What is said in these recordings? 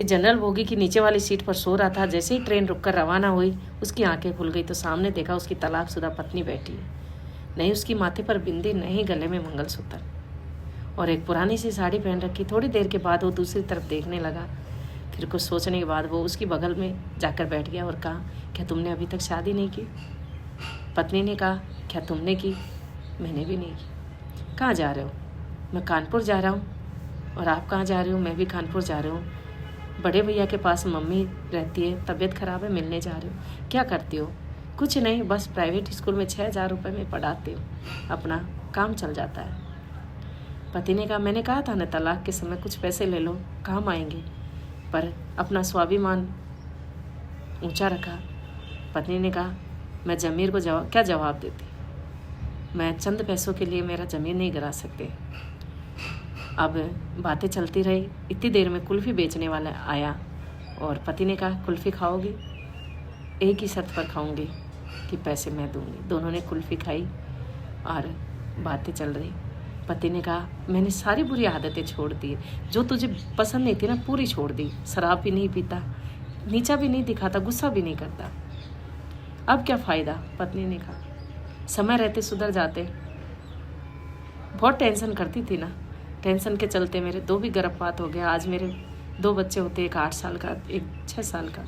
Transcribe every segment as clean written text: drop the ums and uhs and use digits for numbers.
General bogie की नीचे वाली सीट पर सो रहा था। जैसे ही ट्रेन रुककर रवाना हुई उसकी आंखें खुल गई तो सामने देखा उसकी तलाकशुदा पत्नी बैठी है। नहीं उसकी माथे पर बिंदी, नहीं गले में मंगलसूत्र, और एक पुरानी सी साड़ी पहन रखी। थोड़ी देर के बाद वो दूसरी तरफ देखने लगा। फिर कुछ सोचने के बाद वो उसकी बगल में जाकर बैठ गया और कहा, क्या तुमने अभी तक शादी नहीं की? पत्नी ने कहा, क्या तुमने की? मैंने भी नहीं की। कहाँ जा रहे हो? मैं कानपुर जा रहा हूँ। और आप कहाँ जा रहे हो? मैं भी कानपुर जा रहा हूँ। बड़े भैया के पास मम्मी रहती है, तबीयत खराब है, मिलने जा रही हूँ। क्या करती हो? कुछ नहीं, बस प्राइवेट स्कूल में 6,000 रुपये में पढ़ाती हूँ, अपना काम चल जाता है। पति ने कहा, मैंने कहा था ना तलाक के समय कुछ पैसे ले लो, काम आएंगे। पर अपना स्वाभिमान ऊंचा रखा। पत्नी ने कहा, मैं जमीर को क्या जवाब देती? मैं चंद पैसों के लिए मेरा ज़मीन नहीं गिरा सकते। अब बातें चलती रही। इतनी देर में कुल्फ़ी बेचने वाला आया और पति ने कहा, कुल्फ़ी खाओगी? एक ही शर्त पर खाऊंगी कि पैसे मैं दूंगी। दोनों ने कुल्फ़ी खाई और बातें चल रही। पति ने कहा, मैंने सारी बुरी आदतें छोड़ दी, जो तुझे पसंद नहीं थी ना, पूरी छोड़ दी। शराब भी नहीं पीता, नीचा भी नहीं दिखाता, गुस्सा भी नहीं करता। अब क्या फ़ायदा? पत्नी ने कहा, समय रहते सुधर जाते। बहुत टेंशन करती थी ना, टेंशन के चलते मेरे 2 भी गर्भपात हो गया। आज मेरे 2 बच्चे होते, एक 8 साल का, एक 6 साल का।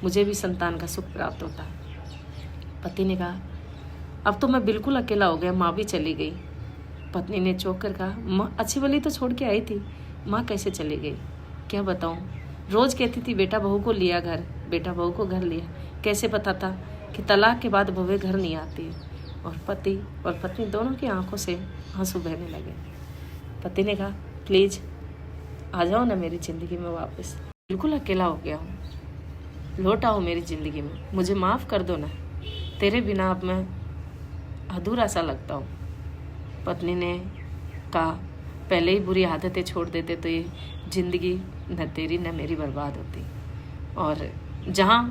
मुझे भी संतान का सुख प्राप्त होता। पति ने कहा, अब तो मैं बिल्कुल अकेला हो गया, माँ भी चली गई। पत्नी ने चौंक कर कहा, माँ अच्छी वाली तो छोड़ के आई थी, माँ कैसे चली गई? क्या बताऊँ, रोज़ कहती थी बेटा बहू को लिया घर, बेटा बहू को घर लिया। कैसे पता था कि तलाक के बाद बहुएं घर नहीं आती? और पति और पत्नी दोनों की आंखों से आंसू बहने लगे। पति ने कहा, प्लीज़ आ जाओ ना मेरी ज़िंदगी में वापस, बिल्कुल अकेला हो गया हूँ, लौट आओ मेरी ज़िंदगी में, मुझे माफ़ कर दो ना, तेरे बिना अब मैं अधूरा सा लगता हूँ। पत्नी ने कहा, पहले ही बुरी आदतें छोड़ देते तो ये ज़िंदगी न तेरी न मेरी बर्बाद होती। और जहाँ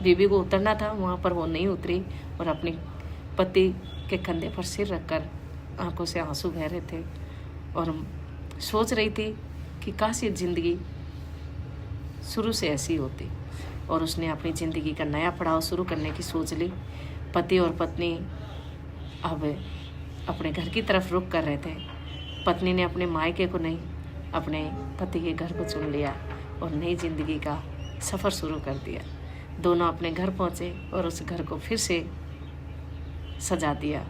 बीबी को उतरना था वहाँ पर वो नहीं उतरी और अपने पति के कंधे पर सिर रखकर आंखों से आंसू बह रहे थे और सोच रही थी कि काश ये ज़िंदगी शुरू से ऐसी होती। और उसने अपनी ज़िंदगी का नया पड़ाव शुरू करने की सोच ली। पति और पत्नी अब अपने घर की तरफ रुख कर रहे थे। पत्नी ने अपने मायके को नहीं, अपने पति के घर को चुन लिया और नई ज़िंदगी का सफ़र शुरू कर दिया। दोनों अपने घर पहुँचे और उस घर को फिर से सजा दिया।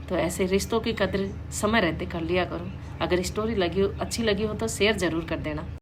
तो ऐसे रिश्तों की कद्र समय रहते कर लिया करो। अगर स्टोरी अच्छी लगी हो तो शेयर ज़रूर कर देना।